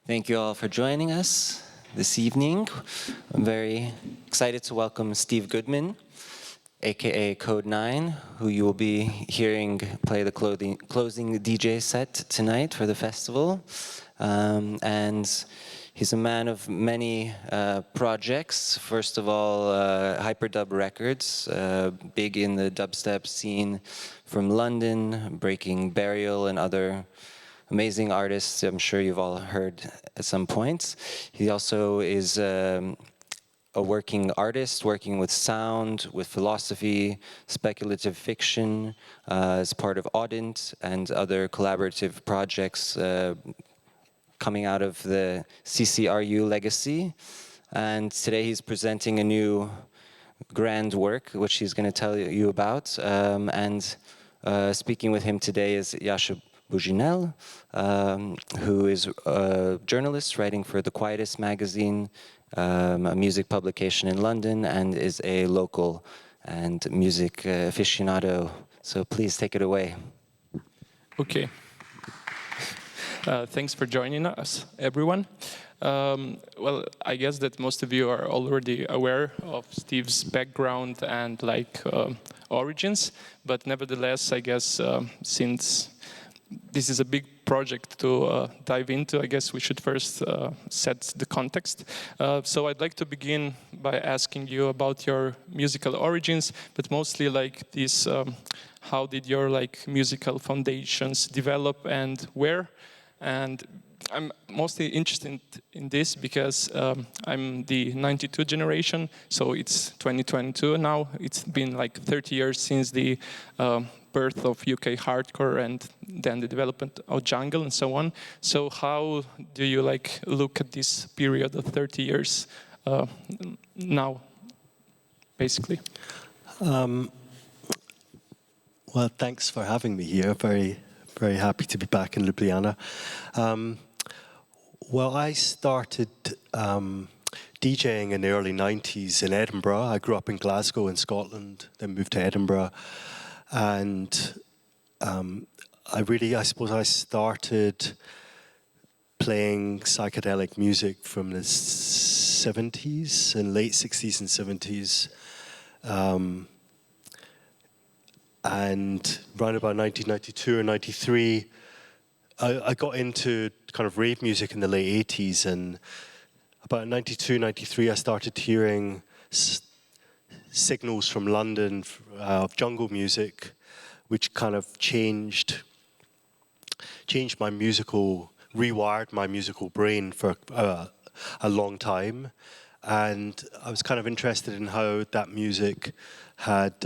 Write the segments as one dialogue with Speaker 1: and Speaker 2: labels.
Speaker 1: Thank you all for joining us this evening. I'm very excited to welcome Steve Goodman, aka Code9, who you will be hearing play the closing DJ set tonight for the festival. And he's a man of many projects. First of all, Hyperdub Records, big in the dubstep scene from London, breaking Burial and other amazing artists I'm sure you've all heard at some point. He also is a working artist, working with sound, with philosophy, speculative fiction, as part of Audent and other collaborative projects coming out of the CCRU legacy. And today he's presenting a new grand work, which he's going to tell you about. And speaking with him today is Jaša Bužinel, who is a journalist writing for The Quietest magazine, a music publication in London, and is a local and music aficionado. So please take it away.
Speaker 2: Okay. Thanks for joining us, everyone. Well, I guess that most of you are already aware of Steve's background and origins, but nevertheless, I guess since this is a big project to dive into, I guess we should first set the context. So I'd like to begin by asking you about your musical origins, but mostly like this, how did your musical foundations develop and where? And I'm mostly interested in this because I'm the 92 generation, so it's 2022 now. It's been like 30 years since the birth of UK hardcore and then the development of jungle and so on. So how do you look at this period of 30 years now, basically?
Speaker 3: Well, thanks for having me here. Very happy to be back in Ljubljana. Well, I started DJing in the early 90s in Edinburgh. I grew up in Glasgow in Scotland, then moved to Edinburgh. And I suppose I started playing psychedelic music from the 70s and late 60s and 70s. And around about 1992 or 93, I got into kind of rave music in the late 80s. And about 92, 93, I started hearing signals from London of jungle music, which kind of changed my rewired my musical brain for a long time. And I was kind of interested in how that music had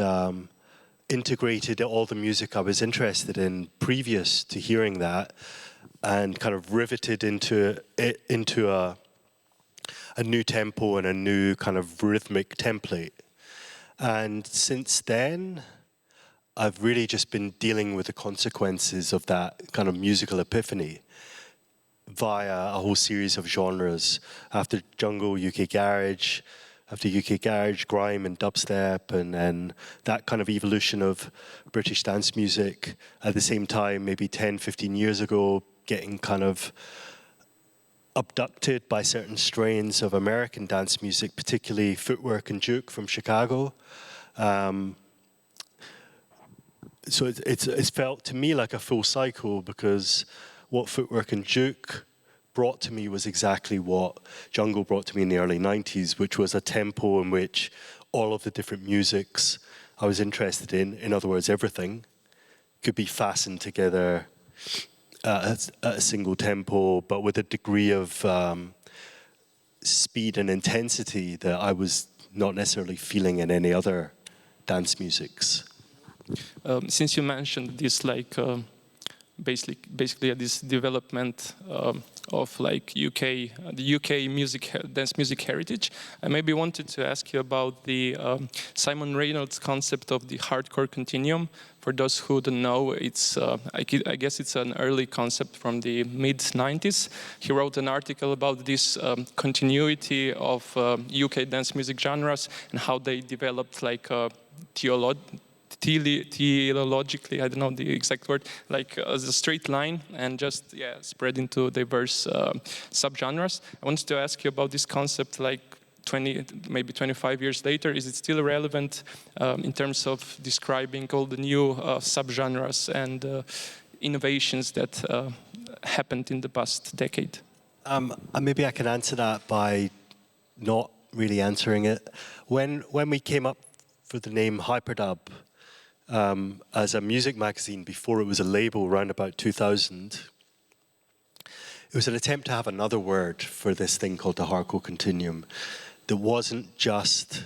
Speaker 3: integrated all the music I was interested in previous to hearing that, and kind of riveted into a new tempo and a new kind of rhythmic template. And since then, I've really just been dealing with the consequences of that kind of musical epiphany via a whole series of genres. After jungle, UK garage, after UK garage, grime and dubstep, and then that kind of evolution of British dance music. At the same time, maybe 10, 15 years ago, getting kind of abducted by certain strains of American dance music, particularly footwork and juke from Chicago. So it's felt to me like a full cycle, because what footwork and juke brought to me was exactly what jungle brought to me in the early 90s, which was a tempo in which all of the different musics I was interested in other words, everything, could be fastened together at a single tempo, but with a degree of speed and intensity that I was not necessarily feeling in any other dance musics.
Speaker 2: Since you mentioned this, basically this development of the UK dance music heritage, I maybe wanted to ask you about the Simon Reynolds concept of the hardcore continuum. For those who don't know, it's I guess it's an early concept from the mid-90s. He wrote an article about this continuity of UK dance music genres and how they developed teleologically, I don't know the exact word, like as a straight line and just spread into diverse subgenres. I wanted to ask you about this concept, like 20, maybe 25 years later. Is it still relevant in terms of describing all the new subgenres and innovations that happened in the past decade?
Speaker 3: Maybe I can answer that by not really answering it. When we came up for the name Hyperdub as a music magazine before it was a label around about 2000, it was an attempt to have another word for this thing called the hardcore continuum that wasn't just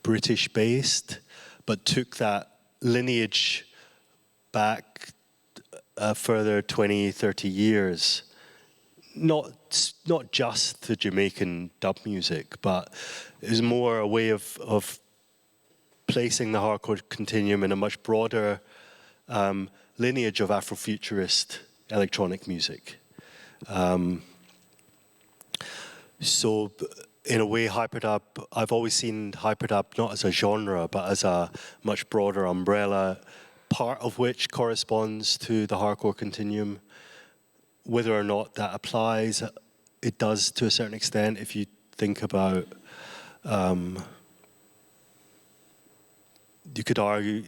Speaker 3: British-based, but took that lineage back further 20, 30 years. Not just the Jamaican dub music, but it was more a way of placing the hardcore continuum in a much broader lineage of Afrofuturist electronic music. So in a way, hyperdub, I've always seen hyperdub not as a genre, but as a much broader umbrella, part of which corresponds to the hardcore continuum. Whether or not that applies, it does to a certain extent. If you think about, you could argue,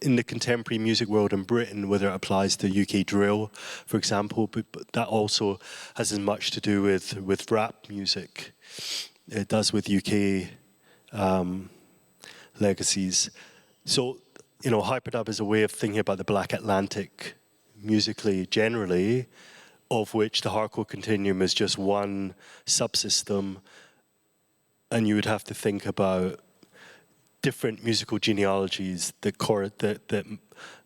Speaker 3: in the contemporary music world in Britain, whether it applies to UK drill, for example, but that also has as much to do with rap music. It does with UK legacies. So, hyperdub is a way of thinking about the Black Atlantic musically, generally, of which the hardcore continuum is just one subsystem, and you would have to think about different musical genealogies that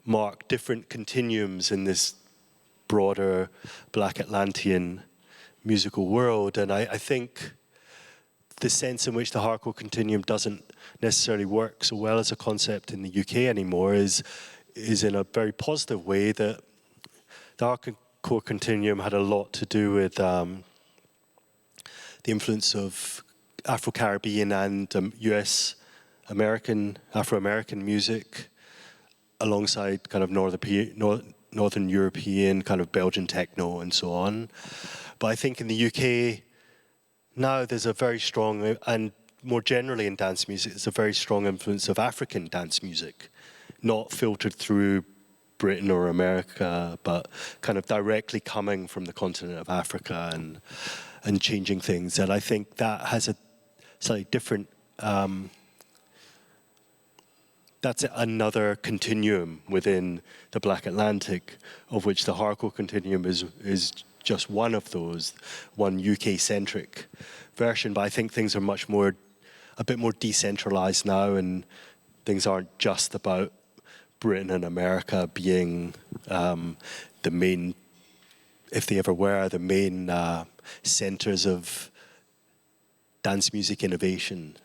Speaker 3: mark different continuums in this broader Black Atlantean musical world. And I think the sense in which the hardcore continuum doesn't necessarily work so well as a concept in the UK anymore is in a very positive way that the hardcore continuum had a lot to do with the influence of Afro-Caribbean and US Afro-American music, alongside kind of Northern European, kind of Belgian techno and so on. But I think in the UK now there's a very strong, and more generally in dance music, there's a very strong influence of African dance music, not filtered through Britain or America, but kind of directly coming from the continent of Africa and changing things. And I think that has a slightly different that's another continuum within the Black Atlantic, of which the hardcore continuum is just one of those, one UK-centric version. But I think things are a bit more decentralized now, and things aren't just about Britain and America being the main, if they ever were, the main centers of dance music innovation.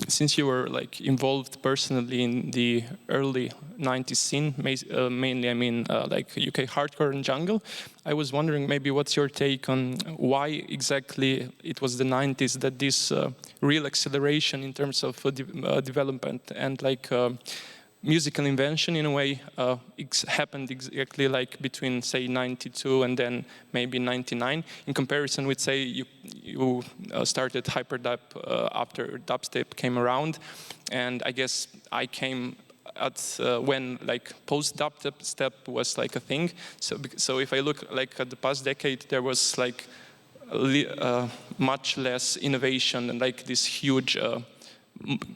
Speaker 2: Since you were involved personally in the early 90s scene, mainly UK hardcore and jungle, I was wondering maybe what's your take on why exactly it was the 90s that this real acceleration in terms of development and musical invention in a way happened exactly between say 92 and then maybe 99 in comparison with say you started hyperdub after dubstep came around, and I guess I came at when post dubstep was a thing. So if I look at the past decade, there was much less innovation and this huge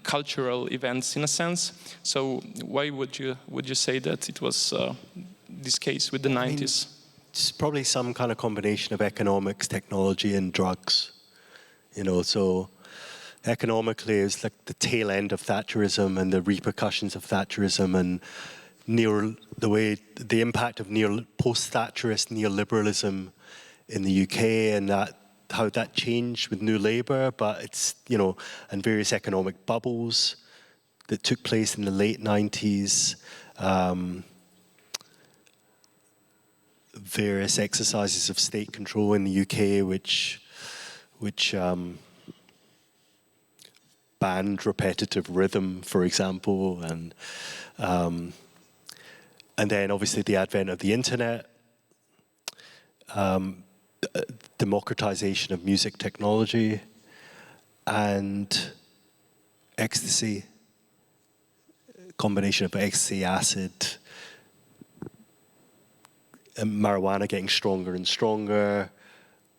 Speaker 2: cultural events in a sense. So why would you say that it was this case with the 90s?
Speaker 3: It's probably some kind of combination of economics, technology, and drugs. So economically, it's the tail end of Thatcherism and the repercussions of Thatcherism and the impact of post-Thatcherist neoliberalism in the UK, and how that changed with New Labour, but it's, and various economic bubbles that took place in the late 90s, various exercises of state control in the UK, which band repetitive rhythm, for example, and then obviously the advent of the internet, democratization of music technology, and ecstasy, combination of ecstasy, acid, and marijuana getting stronger and stronger,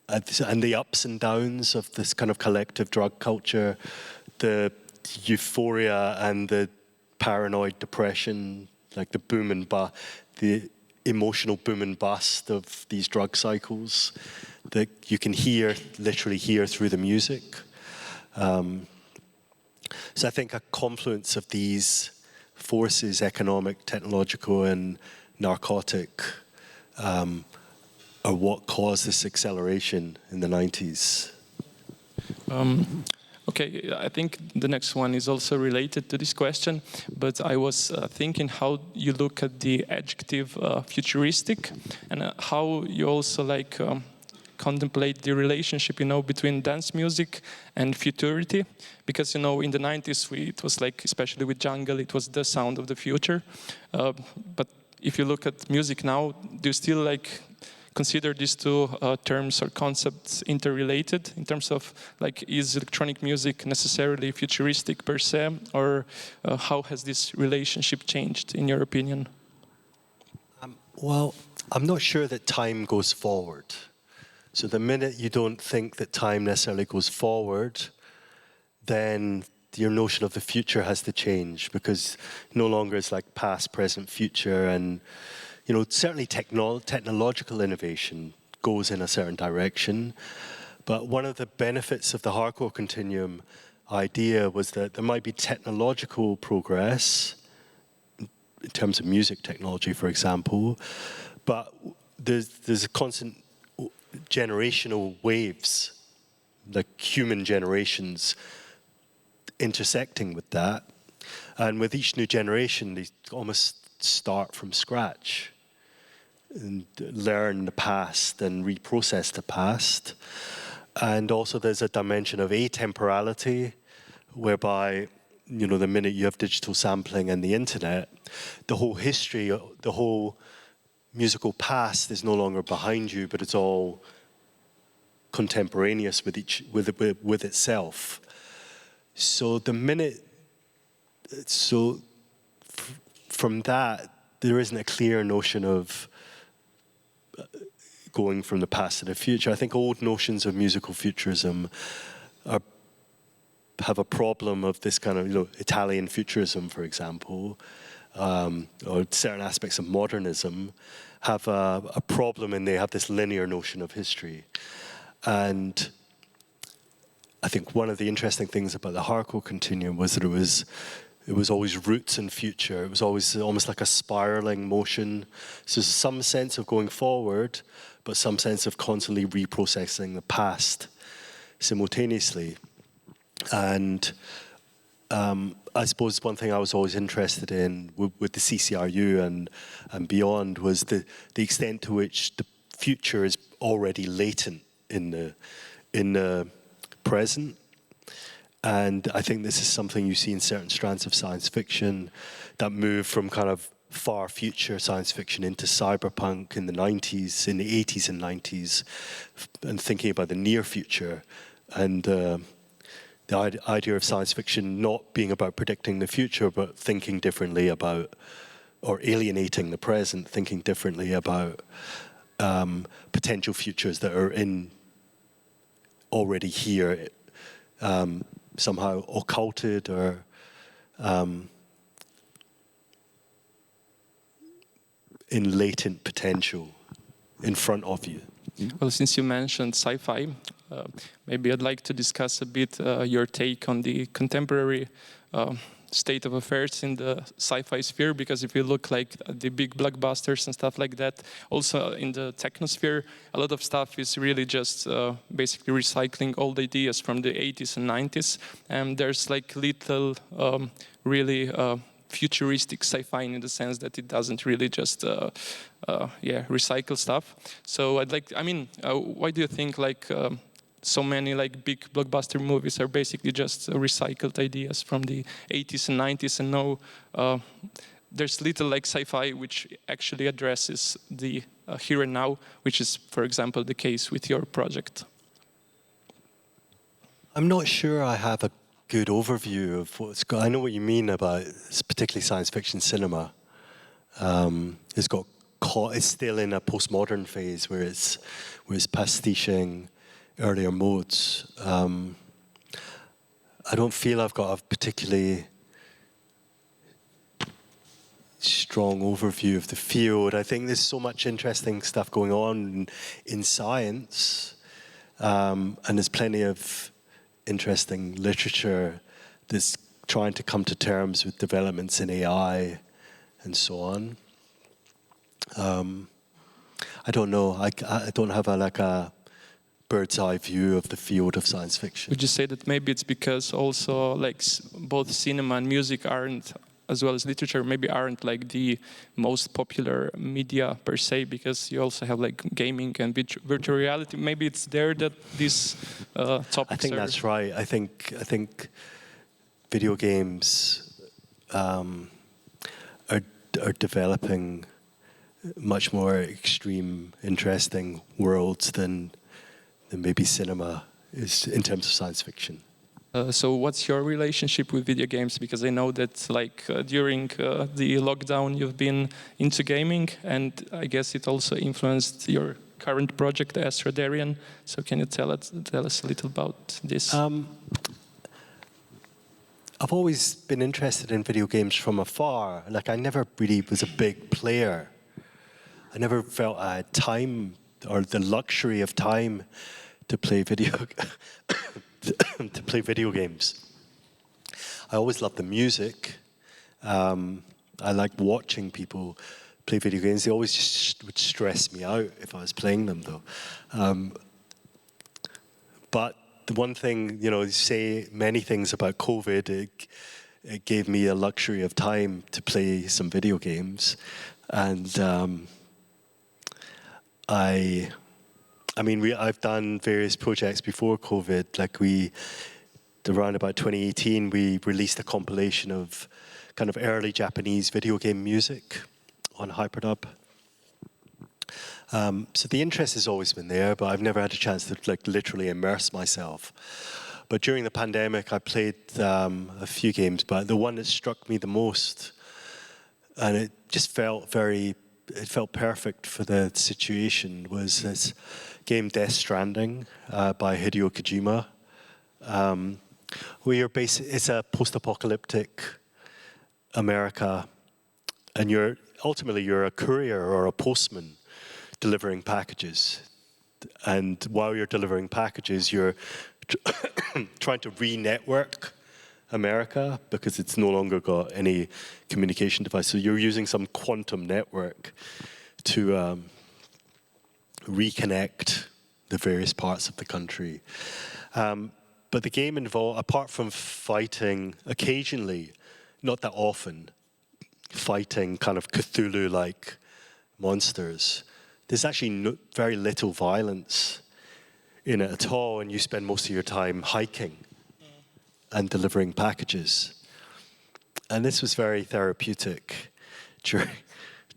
Speaker 3: and the ups and downs of this kind of collective drug culture, the euphoria and the paranoid depression, like the boom and the emotional boom and bust of these drug cycles that you can literally hear through the music. So I think a confluence of these forces, economic, technological, and narcotic, are what caused this acceleration in the 90s.
Speaker 2: Okay, I think the next one is also related to this question, but I was thinking how you look at the adjective futuristic, and how you also like contemplate the relationship, between dance music and futurity, because in the 90s it was like, especially with jungle, it was the sound of the future. But if you look at music now, do you still like consider these two terms or concepts interrelated in terms of like, is electronic music necessarily futuristic per se, or how has this relationship changed in your opinion?
Speaker 3: Well, I'm not sure that time goes forward. So the minute you don't think that time necessarily goes forward, then your notion of the future has to change, because no longer it's like past, present, future, and certainly technological innovation goes in a certain direction. But one of the benefits of the hardcore continuum idea was that there might be technological progress in terms of music technology, for example, but there's a constant generational waves, like human generations intersecting with that. And with each new generation, they almost start from scratch and learn the past and reprocess the past. And also there's a dimension of atemporality, whereby, the minute you have digital sampling and the internet, the whole history, the whole musical past is no longer behind you, but it's all contemporaneous with itself. So from that, there isn't a clear notion of going from the past to the future. I think old notions of musical futurism have a problem of this kind of, Italian futurism, for example, or certain aspects of modernism have a problem, and they have this linear notion of history. And I think one of the interesting things about the hardcore continuum was that it was always roots and future. It was always almost like a spiraling motion. So there's some sense of going forward, but some sense of constantly reprocessing the past simultaneously. And I suppose one thing I was always interested in with the CCRU and beyond was the extent to which the future is already latent in the present. And I think this is something you see in certain strands of science fiction that move from kind of far future science fiction into cyberpunk in the 90s, in the 80s and 90s, and thinking about the near future. And the idea of science fiction not being about predicting the future, but thinking differently about, or alienating the present, thinking differently about potential futures that are already here, somehow occulted or in latent potential in front of you.
Speaker 2: Well, since you mentioned sci-fi, maybe I'd like to discuss a bit your take on the contemporary state of affairs in the sci-fi sphere, because if you look like the big blockbusters and stuff like that, also in the technosphere, a lot of stuff is really just basically recycling old ideas from the 80s and 90s, and there's like little really futuristic sci-fi in the sense that it doesn't really just recycle stuff. So why do you think like so many like big blockbuster movies are basically just recycled ideas from the 80s and 90s, and now there's little like sci-fi which actually addresses the here and now, which is, for example, the case with your project.
Speaker 3: I'm not sure I have a good overview of what's got. I know what you mean about particularly science fiction cinema. It's got caught. It's still in a postmodern phase where it's pastiching earlier modes. I don't feel I've got a particularly strong overview of the field. I think there's so much interesting stuff going on in science, and there's plenty of interesting literature that's trying to come to terms with developments in AI and so on. I don't know. I don't have a bird's eye view of the field of science fiction.
Speaker 2: Would you say that maybe it's because also like both cinema and music aren't, as well as literature, maybe aren't like the most popular media per se, because you also have like gaming and virtual reality. Maybe it's there that these topics
Speaker 3: I think
Speaker 2: are...
Speaker 3: that's right. I think video games are developing much more extreme, interesting worlds than maybe cinema is in terms of science fiction.
Speaker 2: So what's your relationship with video games? Because I know that like during the lockdown you've been into gaming, and I guess it also influenced your current project, Astreridian. So can you tell us a little about this?
Speaker 3: I've always been interested in video games from afar. Like I never really was a big player. I never felt I had time or the luxury of time to play video games. I always loved the music. I liked watching people play video games. They always just would stress me out if I was playing them, though. But the one thing, you say many things about COVID. It gave me a luxury of time to play some video games, and I've done various projects before COVID. Like around about 2018, we released a compilation of kind of early Japanese video game music on Hyperdub. So the interest has always been there, but I've never had a chance to like literally immerse myself. But during the pandemic, I played a few games, but the one that struck me the most, and it just felt perfect for the situation, was this game Death Stranding by Hideo Kojima. Where it's a post-apocalyptic America, and you're a courier or a postman delivering packages. And while you're delivering packages, you're trying to re-network America because it's no longer got any communication device. So you're using some quantum network to reconnect the various parts of the country. But the game involved, apart from fighting occasionally, not that often, fighting kind of Cthulhu-like monsters, there's actually very little violence in it at all, and you spend most of your time hiking and delivering packages. And this was very therapeutic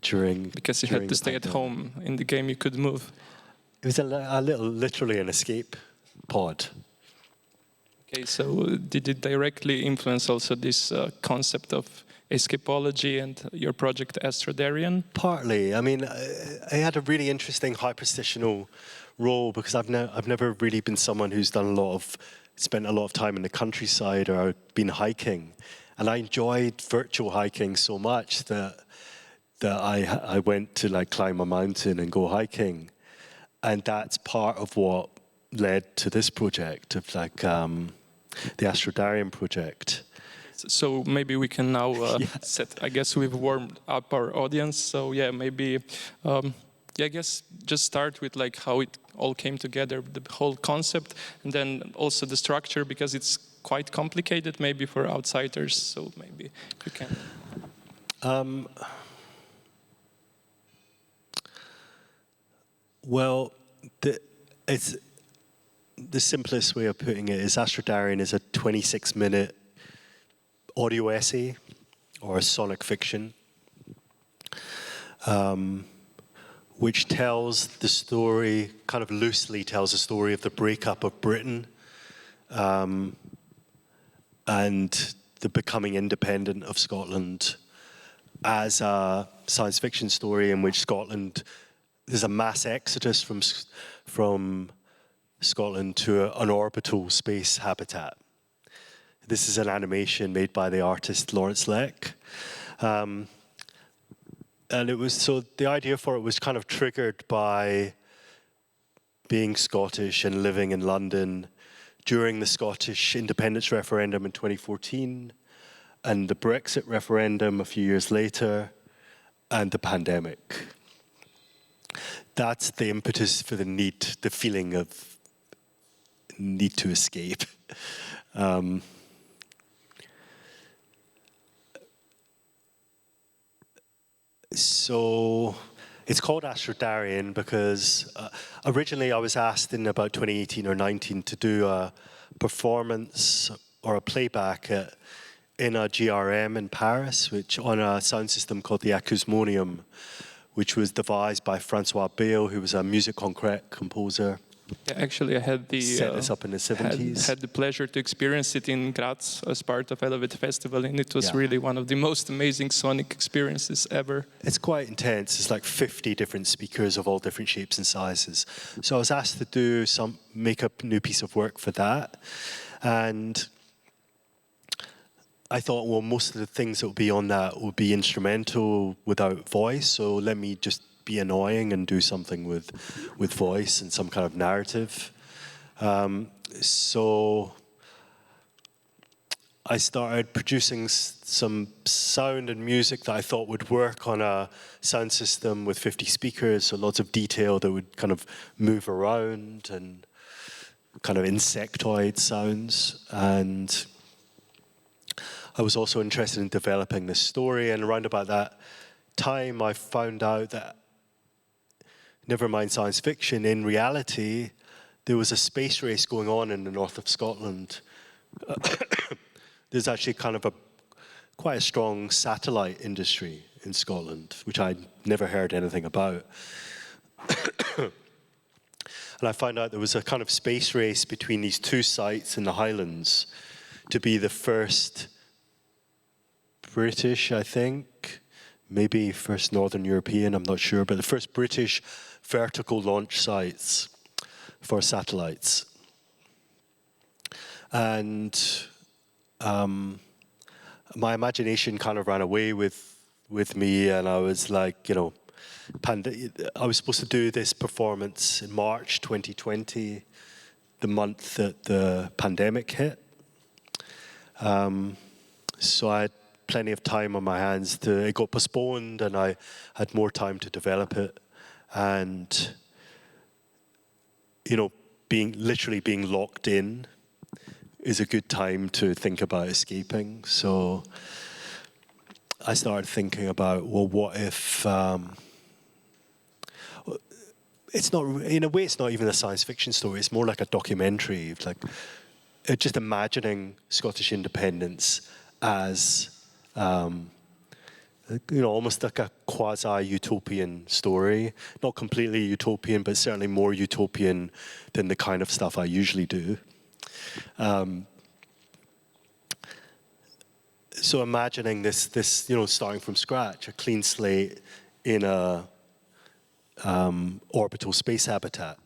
Speaker 3: during
Speaker 2: because you had to stay at home. In the game you could move.
Speaker 3: It was a little, literally an escape pod.
Speaker 2: Okay, so did it directly influence also this concept of escapology and your project Astreridian?
Speaker 3: Partly. I mean, I had a really interesting hyperstitional role because I've never really been someone who's spent a lot of time in the countryside or been hiking, and I enjoyed virtual hiking so much that I went to like climb a mountain and go hiking, and that's part of what led to this project of like the Astreridian project.
Speaker 2: So maybe we can now set. I guess we've warmed up our audience. So yeah, maybe. I guess just start with like how it all came together, the whole concept, and then also the structure, because it's quite complicated maybe for outsiders. So maybe you can.
Speaker 3: Well, the simplest way of putting it is Astreridian is a 26-minute audio essay or a sonic fiction, which tells the story, kind of loosely tells the story of the breakup of Britain and the becoming independent of Scotland as a science fiction story in which Scotland, there's a mass exodus from Scotland to an orbital space habitat. This is an animation made by the artist Lawrence Leck. And it was, so the idea for it was kind of triggered by being Scottish and living in London during the Scottish independence referendum in 2014 and the Brexit referendum a few years later and the pandemic. That's the impetus for the feeling of need to escape. So it's called Astreridian because originally I was asked in about 2018 or 19 to do a performance or a playback in a GRM in Paris, which on a sound system called the Acousmonium, which was devised by Francois Bale, who was a musique concrète composer.
Speaker 2: Yeah, actually, I had the
Speaker 3: set this up in the 70s.
Speaker 2: Had the pleasure to experience it in Graz as part of Elevate Festival, and it was really one of the most amazing sonic experiences ever.
Speaker 3: It's quite intense. It's like 50 different speakers of all different shapes and sizes. So I was asked to make a new piece of work for that, and I thought, well, most of the things that would be on that would be instrumental without voice. So let me just be annoying and do something with voice and some kind of narrative. So I started producing some sound and music that I thought would work on a sound system with 50 speakers, so lots of detail that would kind of move around and kind of insectoid sounds. And I was also interested in developing this story, and around about that time I found out that never mind science fiction, in reality, there was a space race going on in the north of Scotland. There's actually kind of quite a strong satellite industry in Scotland, which I'd never heard anything about. And I found out there was a kind of space race between these two sites in the Highlands to be the first British, I think, maybe first Northern European, I'm not sure, but the first British vertical launch sites for satellites. And my imagination kind of ran away with me, and I was like, you know, I was supposed to do this performance in March 2020, the month that the pandemic hit. So I had plenty of time on my hands. It got postponed, and I had more time to develop it. And, you know, literally being locked in is a good time to think about escaping. So I started thinking about, well, what if it's not, in a way, it's not even a science fiction story. It's more like a documentary, like just imagining Scottish independence as, you know, almost like a quasi-utopian story. Not completely utopian, but certainly more utopian than the kind of stuff I usually do. So imagining this, you know, starting from scratch, a clean slate in a orbital space habitat.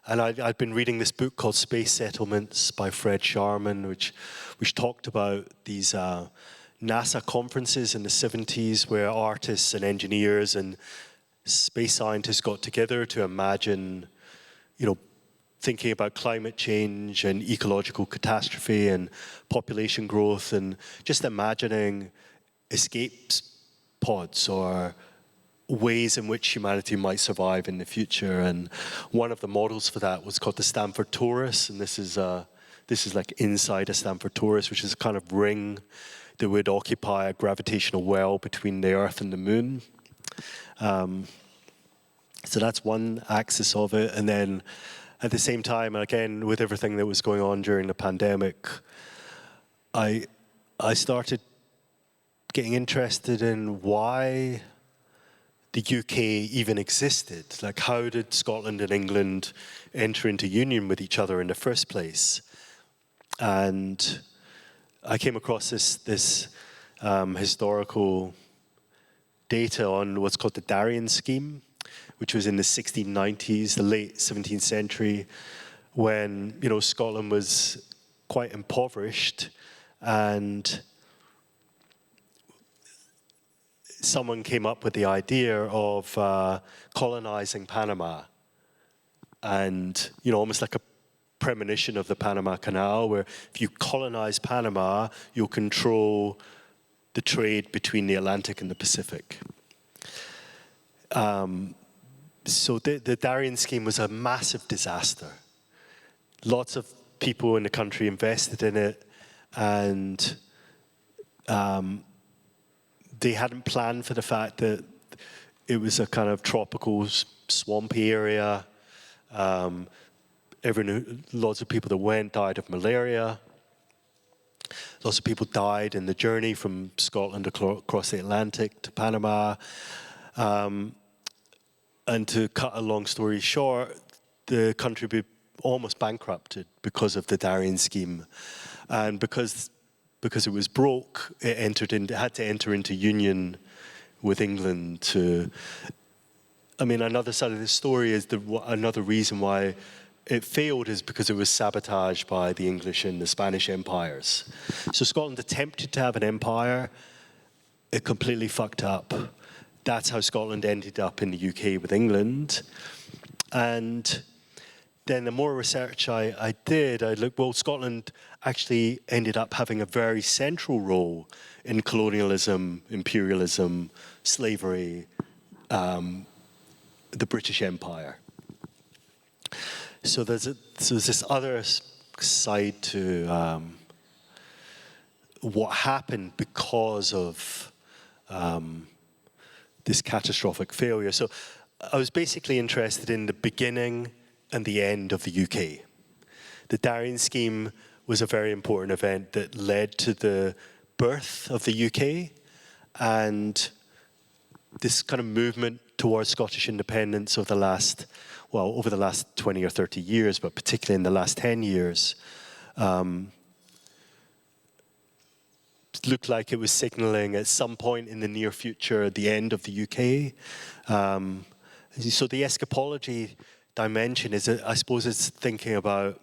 Speaker 3: And I'd been reading this book called Space Settlements by Fred Sharman, which talked about these NASA conferences in the 70s where artists and engineers and space scientists got together to imagine, you know, thinking about climate change and ecological catastrophe and population growth, and just imagining escape pods or ways in which humanity might survive in the future. And one of the models for that was called the Stanford Torus, and this is like inside a Stanford Torus, which is a kind of ring that would occupy a gravitational well between the Earth and the Moon. So that's one axis of it. And then at the same time, again, with everything that was going on during the pandemic, I started getting interested in why the UK even existed. Like, how did Scotland and England enter into union with each other in the first place? And I came across this historical data on what's called the Darien scheme, which was in the 1690s, the late 17th century, when, you know, Scotland was quite impoverished, and someone came up with the idea of colonizing Panama, and, you know, almost like a premonition of the Panama Canal, where if you colonize Panama, you'll control the trade between the Atlantic and the Pacific. So the Darien scheme was a massive disaster. Lots of people in the country invested in it, and they hadn't planned for the fact that it was a kind of tropical, swampy area. Lots of people that went died of malaria. Lots of people died in the journey from Scotland across the Atlantic to Panama. And to cut a long story short, the country would be almost bankrupted because of the Darien scheme. And because it was broke, it had to enter into union with England to... I mean, another side of the story is another reason why it failed is because it was sabotaged by the English and the Spanish empires. So Scotland attempted to have an empire. It completely fucked up. That's how Scotland ended up in the UK with England. And then the more research I did, I looked, well, Scotland actually ended up having a very central role in colonialism, imperialism, slavery, the British Empire. So there's this other side to what happened because of this catastrophic failure. So I was basically interested in the beginning and the end of the UK. The Darien scheme was a very important event that led to the birth of the UK, and this kind of movement towards Scottish independence over the last 20 or 30 years, but particularly in the last 10 years, looked like it was signalling at some point in the near future the end of the UK. So the escapology dimension is, I suppose, it's thinking about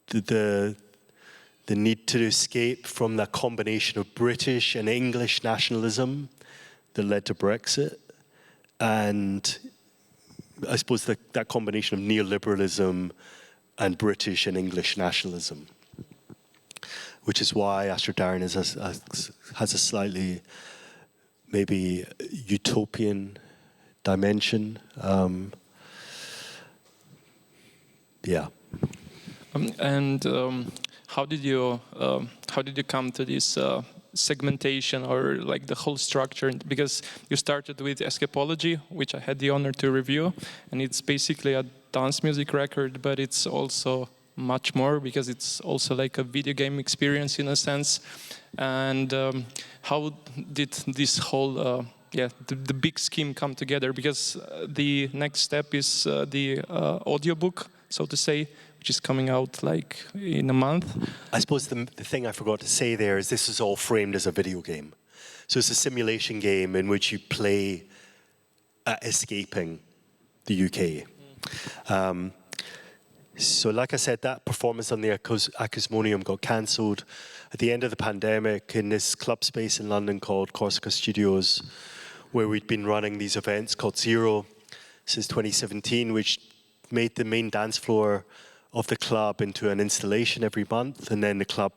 Speaker 3: the need to escape from that combination of British and English nationalism that led to Brexit, and I suppose that combination of neoliberalism and British and English nationalism, which is why Astreridian has a slightly maybe utopian dimension. Yeah.
Speaker 2: How did you come to this segmentation, or like the whole structure? Because you started with Escapology, which I had the honor to review, and it's basically a dance music record, but it's also much more, because it's also like a video game experience in a sense. And how did this whole the big scheme come together? Because the next step is the audiobook, so to say, which is coming out like in a month.
Speaker 3: I suppose the thing I forgot to say there is this is all framed as a video game. So it's a simulation game in which you play escaping the UK. So like I said, that performance on the Acousmonium got cancelled at the end of the pandemic in this club space in London called Corsica Studios, where we'd been running these events called Zero since 2017, which made the main dance floor of the club into an installation every month, and then the club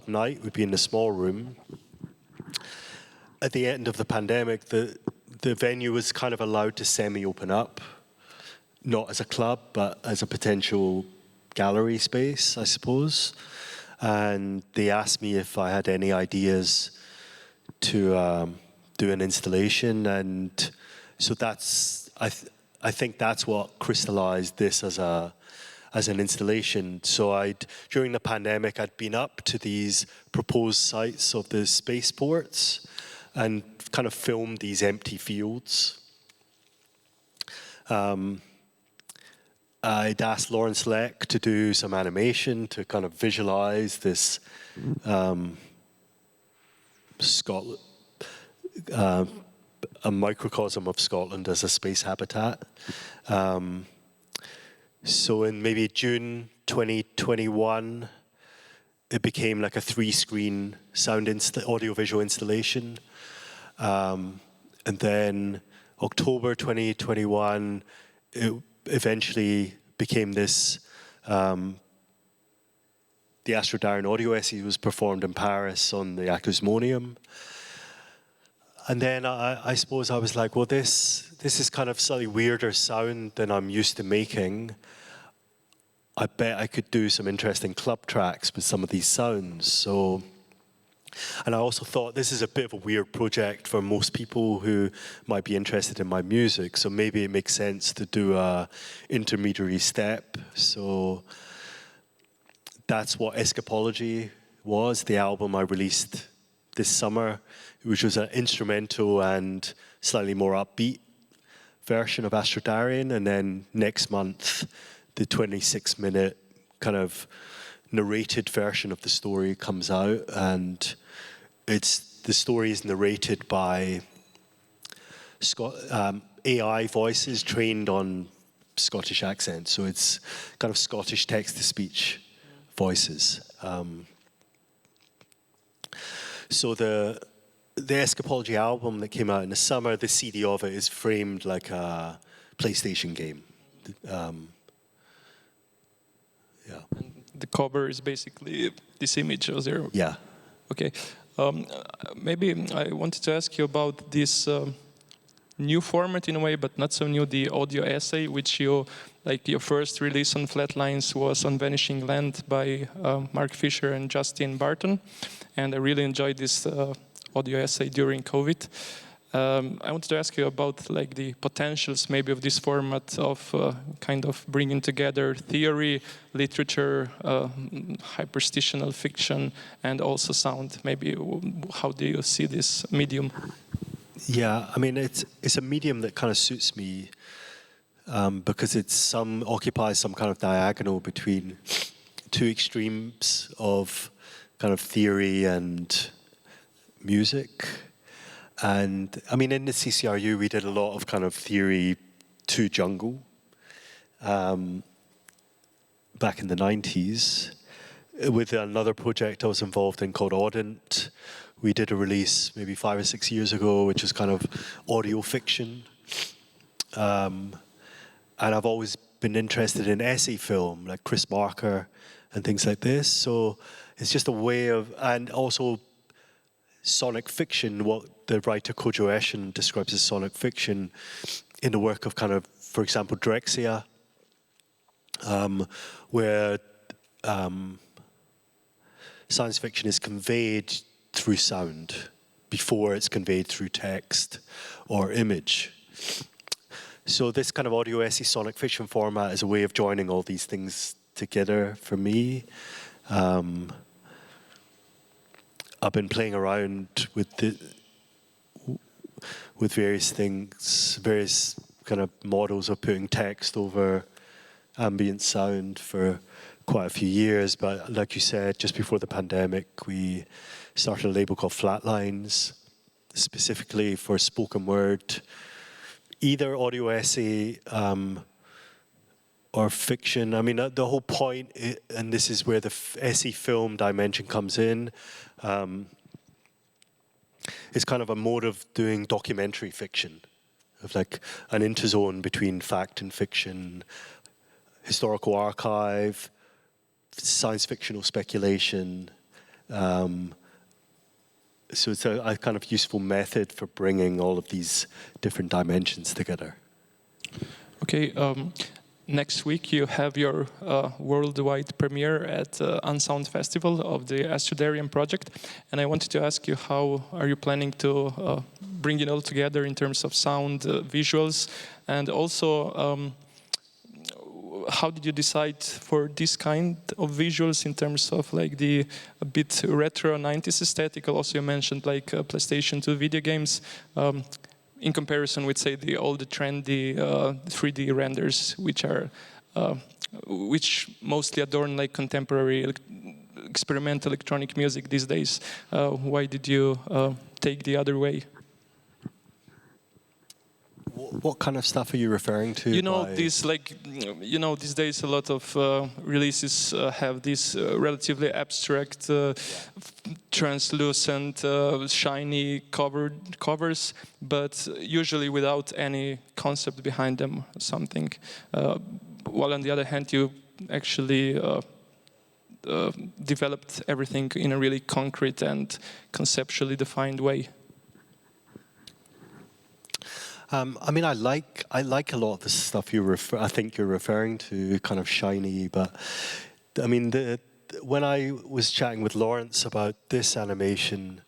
Speaker 3: night would be in the small room. At the end of the pandemic, the venue was kind of allowed to semi-open up, not as a club, but as a potential gallery space, I suppose. And they asked me if I had any ideas to do an installation, and So that's I think that's what crystallized this as an installation. So during the pandemic, I'd been up to these proposed sites of the spaceports and kind of filmed these empty fields. I'd asked Lawrence Leck to do some animation to kind of visualize this Scotland, a microcosm of Scotland as a space habitat. So in maybe June 2021, it became like a 3-screen audio-visual installation. And then October 2021, it eventually became this, the Astreridian audio essay was performed in Paris on the Acousmonium. And then I suppose I was like, well, this is kind of slightly weirder sound than I'm used to making. I bet I could do some interesting club tracks with some of these sounds. So, and I also thought this is a bit of a weird project for most people who might be interested in my music. So maybe it makes sense to do a intermediary step. So that's what Escapology was, the album I released this summer, which was an instrumental and slightly more upbeat version of Astreridian. And then next month, the 26-minute kind of narrated version of the story comes out, and the story is narrated by AI voices trained on Scottish accents. So it's kind of Scottish text-to-speech voices. So the Escapology album that came out in the summer, the CD of it is framed like a PlayStation game. Yeah.
Speaker 2: And the cover is basically this image, was there?
Speaker 3: Yeah.
Speaker 2: Okay. Maybe I wanted to ask you about this new format in a way, but not so new, the audio essay, which your first release on Flatlines was on Vanishing Land by Mark Fisher and Justin Barton. And I really enjoyed this audio essay during COVID. I wanted to ask you about the potentials maybe of this format of kind of bringing together theory, literature, hyperstitional fiction, and also sound. Maybe how do you see this medium?
Speaker 3: Yeah, I mean it's a medium that kind of suits me because it occupies some kind of diagonal between two extremes of kind of theory and music. And I mean, in the CCRU, we did a lot of kind of theory to jungle back in the 90s. With another project I was involved in called Audent, we did a release maybe 5 or 6 years ago, which was kind of audio fiction. And I've always been interested in essay film, like Chris Marker and things like this. So it's just a way of, and also sonic fiction, what the writer Kode9 describes as sonic fiction in the work of kind of, for example, Drexia, where science fiction is conveyed through sound before it's conveyed through text or image. So this kind of audio essay sonic fiction format is a way of joining all these things together for me. I've been playing around with various things, various kind of models of putting text over ambient sound for quite a few years. But like you said, just before the pandemic, we started a label called Flatlines, specifically for spoken word, either audio essay or fiction. I mean, the whole point, and this is where the essay film dimension comes in, is kind of a mode of doing documentary fiction, of like an interzone between fact and fiction, historical archive, science fictional speculation. So it's a kind of useful method for bringing all of these different dimensions together.
Speaker 2: Okay. Next week you have your worldwide premiere at Unsound Festival of the Astreridian project, and I wanted to ask you, how are you planning to bring it all together in terms of sound, visuals, and also how did you decide for this kind of visuals in terms of like the a bit retro 90s aesthetic? Also, you mentioned like PlayStation 2 video games in comparison with, say, the old trendy 3D renders, which mostly adorn like contemporary experimental electronic music these days. Why did you take the other way?
Speaker 3: What kind of stuff are you referring to?
Speaker 2: These these days a lot of releases have these relatively abstract, translucent, shiny covers, but usually without any concept behind them or something. While on the other hand, you actually developed everything in a really concrete and conceptually defined way.
Speaker 3: I mean, I like a lot of the stuff I think you're referring to, kind of shiny. But I mean, when I was chatting with Lawrence about this animation,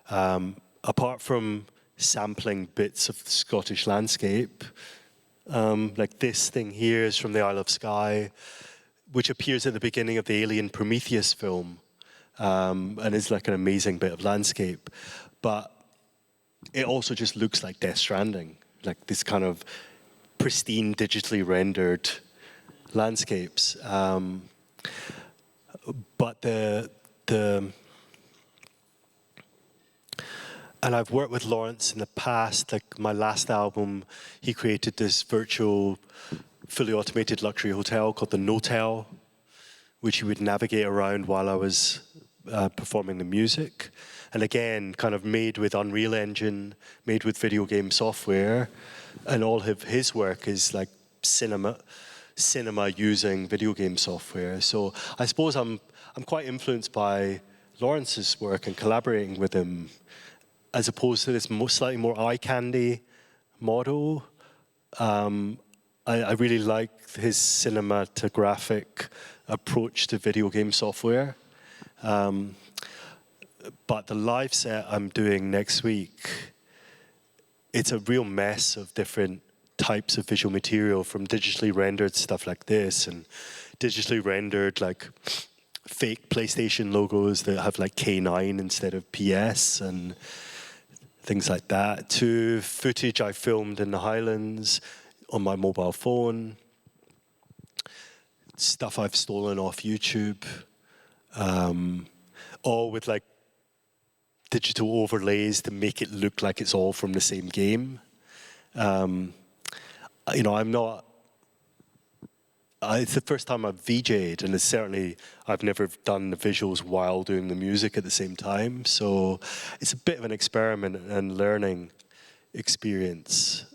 Speaker 3: apart from sampling bits of the Scottish landscape, like this thing here is from the Isle of Skye, which appears at the beginning of the Alien Prometheus film, and is like an amazing bit of landscape. But it also just looks like Death Stranding, like this kind of pristine, digitally rendered landscapes. But and I've worked with Lawrence in the past, like my last album, he created this virtual, fully automated luxury hotel called the Notel, which he would navigate around while I was performing the music. And again, kind of made with Unreal Engine, made with video game software, and all of his work is like cinema using video game software. So I suppose I'm quite influenced by Lawrence's work and collaborating with him, as opposed to this slightly more eye candy model. I really like his cinematographic approach to video game software. But the live set I'm doing next week, it's a real mess of different types of visual material, from digitally rendered stuff like this and digitally rendered like fake PlayStation logos that have like K9 instead of PS and things like that, to footage I filmed in the Highlands on my mobile phone, stuff I've stolen off YouTube, all with like digital overlays to make it look like it's all from the same game. It's the first time I've VJ'd, and I've never done the visuals while doing the music at the same time. So it's a bit of an experiment and learning experience.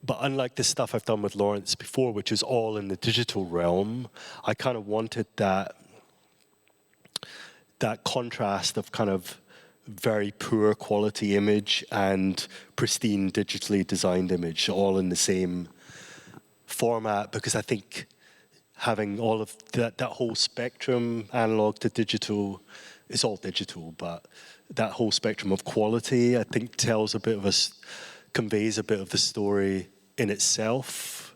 Speaker 3: But unlike the stuff I've done with Lawrence before, which is all in the digital realm, I kind of wanted that contrast of kind of very poor quality image and pristine digitally designed image all in the same format, because I think having all of that whole spectrum, analog to digital, it's all digital, but that whole spectrum of quality, I think conveys a bit of the story in itself,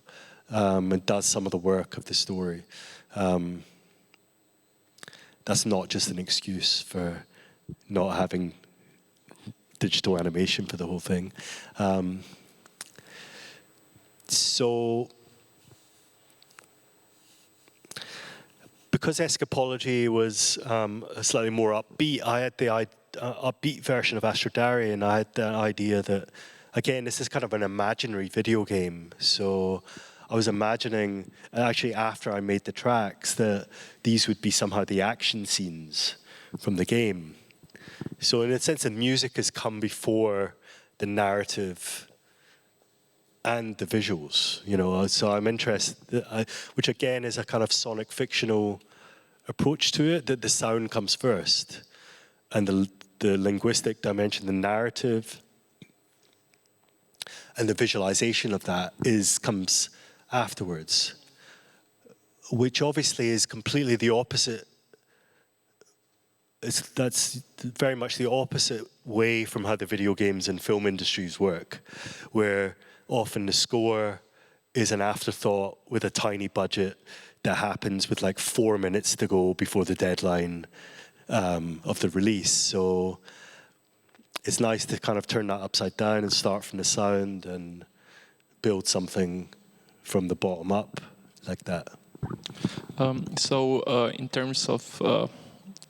Speaker 3: and does some of the work of the story. That's not just an excuse for not having digital animation for the whole thing. So, because Escapology was a slightly more upbeat, I had the upbeat version of Astreridian. I had the idea that, again, this is kind of an imaginary video game. So I was imagining, actually after I made the tracks, that these would be somehow the action scenes from the game. So in a sense, the music has come before the narrative and the visuals, So I'm interested, which again is a kind of sonic fictional approach to it, that the sound comes first, and the linguistic dimension, the narrative, and the visualization of that comes afterwards, which obviously is completely the opposite that's very much the opposite way from how the video games and film industries work, where often the score is an afterthought with a tiny budget that happens with like 4 minutes to go before the deadline of the release. So it's nice to kind of turn that upside down and start from the sound and build something from the bottom up like that.
Speaker 2: So in terms of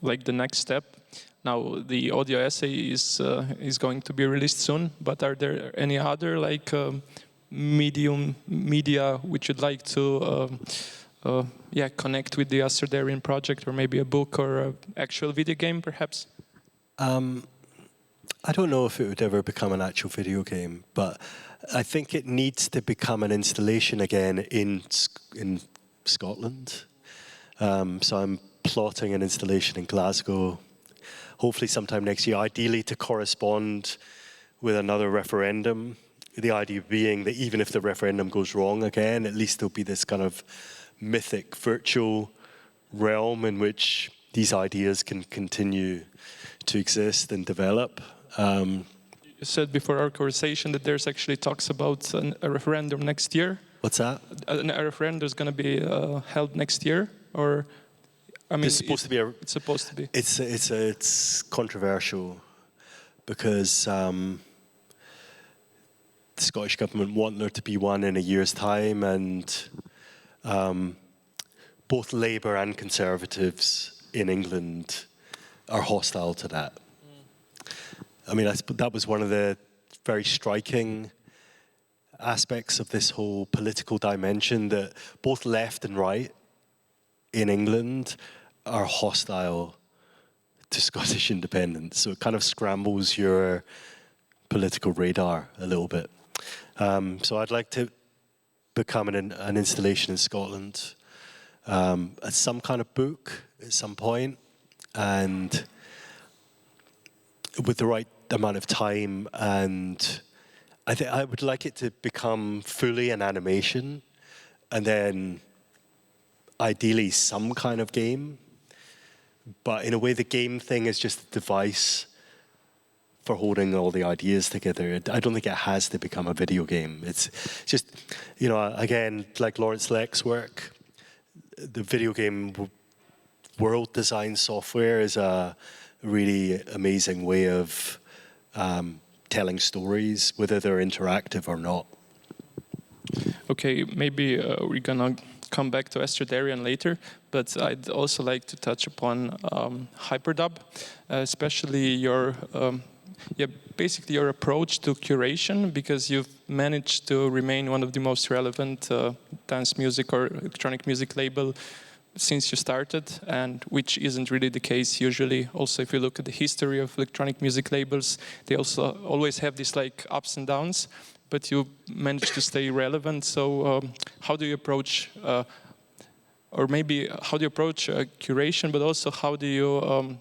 Speaker 2: like the next step, now the audio essay is going to be released soon, but are there any other like media which you'd like to connect with the Astreridian project, or maybe a book or an actual video game perhaps?
Speaker 3: I don't know if it would ever become an actual video game, but I think it needs to become an installation again in Scotland. So I'm plotting an installation in Glasgow, hopefully sometime next year, ideally to correspond with another referendum. The idea being that even if the referendum goes wrong again, at least there'll be this kind of mythic virtual realm in which these ideas can continue to exist and develop.
Speaker 2: You said before our conversation that there's actually talks about a referendum next year.
Speaker 3: What's that?
Speaker 2: A referendum is going to be held next year, or I mean,
Speaker 3: it's supposed to be.
Speaker 2: It's supposed to be.
Speaker 3: It's controversial because the Scottish government want there to be one in a year's time, and both Labour and Conservatives in England are hostile to that. I mean, that was one of the very striking aspects of this whole political dimension, that both left and right in England are hostile to Scottish independence. So it kind of scrambles your political radar a little bit. So I'd like to become an installation in Scotland, some kind of book at some point, and with the right amount of time, and I would like it to become fully an animation, and then ideally some kind of game. But in a way, the game thing is just a device for holding all the ideas together. I don't think it has to become a video game. It's just, you know, again, like Lawrence Leck's work, the video game world design software is a really amazing way of telling stories, whether they're interactive or not.
Speaker 2: Okay, maybe we're gonna come back to Astreridian later, but I'd also like to touch upon Hyperdub, especially your basically your approach to curation, because you've managed to remain one of the most relevant dance music or electronic music label since you started, and which isn't really the case usually. Also, if you look at the history of electronic music labels, they also always have these like ups and downs, but you managed to stay relevant. So how do you approach, or maybe how do you approach curation, but also how do you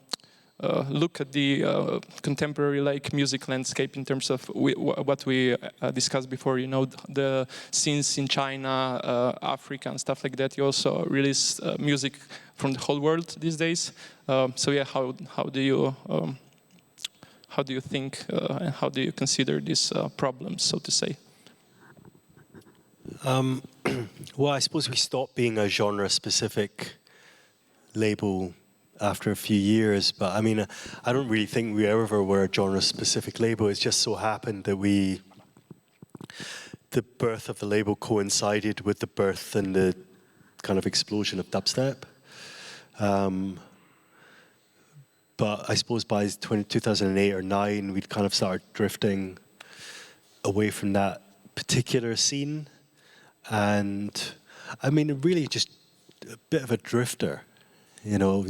Speaker 2: look at the contemporary like music landscape in terms of what we discussed before, you know, the scenes in China, Africa and stuff like that. You also release music from the whole world these days. So yeah, how do you think and how do you consider these problems, so to say?
Speaker 3: Well, I suppose we stopped being a genre-specific label after a few years, but I mean, I don't really think we ever were a genre-specific label. It just so happened that the birth of the label coincided with the birth and the kind of explosion of dubstep. But I suppose by 2008 or 9, we'd kind of started drifting away from that particular scene. And I mean, really just a bit of a drifter, you know.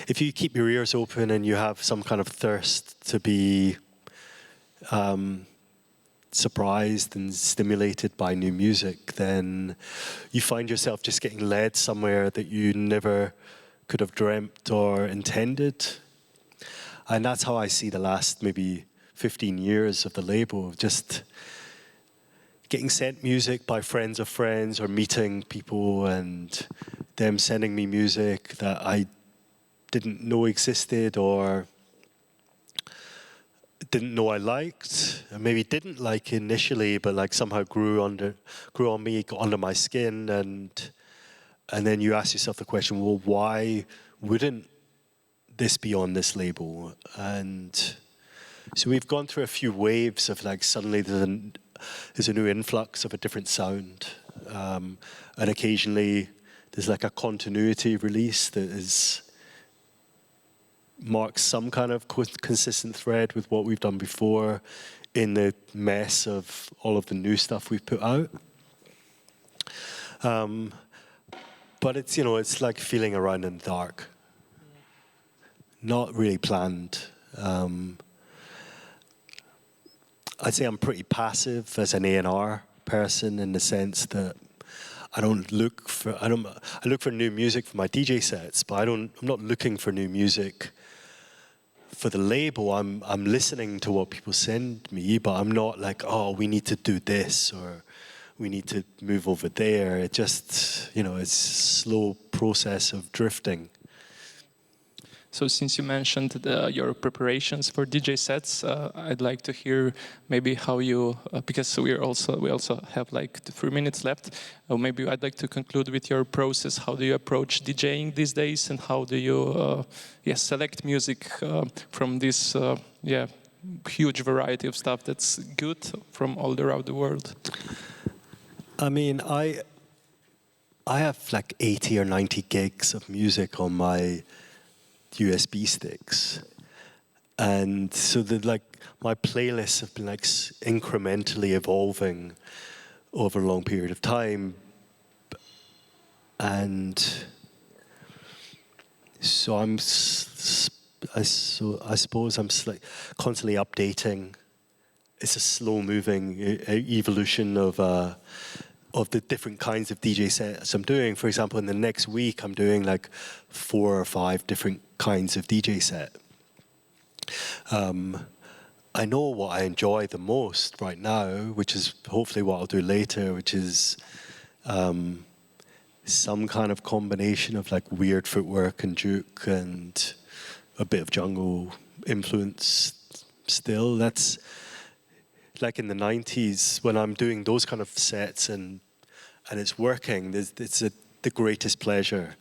Speaker 3: If you keep your ears open and you have some kind of thirst to be surprised and stimulated by new music, then you find yourself just getting led somewhere that you never could have dreamt or intended. And that's how I see the last maybe 15 years of the label, just getting sent music by friends of friends or meeting people and them sending me music that I didn't know existed or didn't know I liked, and maybe didn't like initially, but like somehow grew on me, got under my skin, and then you ask yourself the question, well, why wouldn't this be on this label? And so we've gone through a few waves of like suddenly there's a new influx of a different sound, and occasionally there's like a continuity release that marks some kind of consistent thread with what we've done before in the mess of all of the new stuff we've put out. But it's, it's like feeling around in the dark. Not really planned. I'd say I'm pretty passive as an A&R person in the sense that I look for new music for my DJ sets, but I'm not looking for new music for the label. I'm listening to what people send me, but I'm not like, oh, we need to do this or we need to move over there. It just, it's a slow process of drifting.
Speaker 2: So since you mentioned your preparations for DJ sets, I'd like to hear maybe how you, because we also have like 3 minutes left. Maybe I'd like to conclude with your process. How do you approach DJing these days, and how do you select music from this huge variety of stuff that's good from all around the world?
Speaker 3: I mean, I have like 80 or 90 gigs of music on my USB sticks, and so my playlists have been like incrementally evolving over a long period of time, and so I suppose I'm constantly updating. It's a slow-moving evolution of the different kinds of DJ sets I'm doing. For example, in the next week, I'm doing like 4 or 5 different kinds of DJ set. I know what I enjoy the most right now, which is hopefully what I'll do later, which is some kind of combination of like weird footwork and juke and a bit of jungle influence still. That's like in the 90s when I'm doing those kind of sets and it's working, it's the greatest pleasure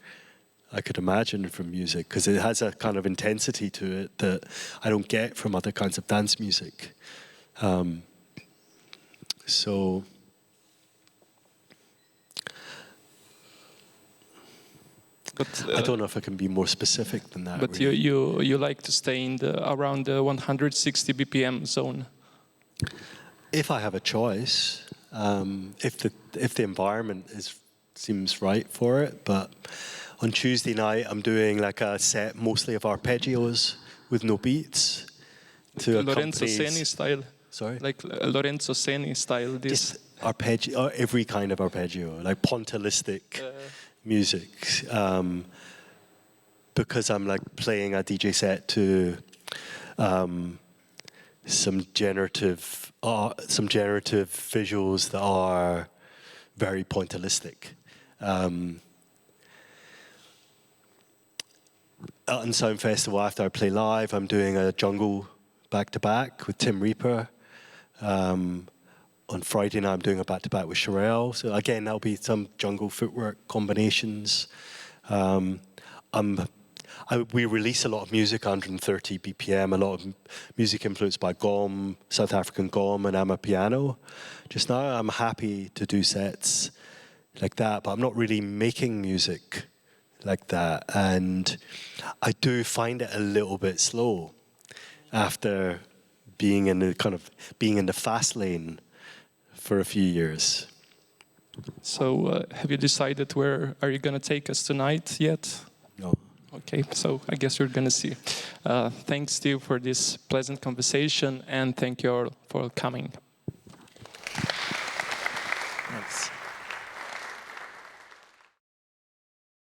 Speaker 3: I could imagine from music, because it has a kind of intensity to it that I don't get from other kinds of dance music. So but, I don't know if I can be more specific than that.
Speaker 2: But
Speaker 3: really.
Speaker 2: you like to stay in around the 160 BPM zone?
Speaker 3: If I have a choice, if the environment seems right for it. But on Tuesday night, I'm doing like a set mostly of arpeggios with no beats to
Speaker 2: Lorenzo Seni style.
Speaker 3: Sorry,
Speaker 2: like Lorenzo Seni style. This
Speaker 3: just arpeggio, every kind of arpeggio, like pointillistic music. Because I'm like playing a DJ set to some generative visuals that are very pointillistic. At Sound Festival, after I play live, I'm doing a jungle back-to-back with Tim Reaper. On Friday night, I'm doing a back-to-back with Sherelle. So again, that'll be some jungle footwork combinations. We release a lot of music, 130 BPM, a lot of music influenced by GOM, South African GOM, and Amapiano. Just now, I'm happy to do sets like that, but I'm not really making music like that. And I do find it a little bit slow after being in the fast lane for a few years.
Speaker 2: So have you decided where are you going to take us tonight yet?
Speaker 3: No.
Speaker 2: Okay, so I guess you're going to see. Thanks, Steve, for this pleasant conversation, and thank you all for coming.
Speaker 3: Thanks.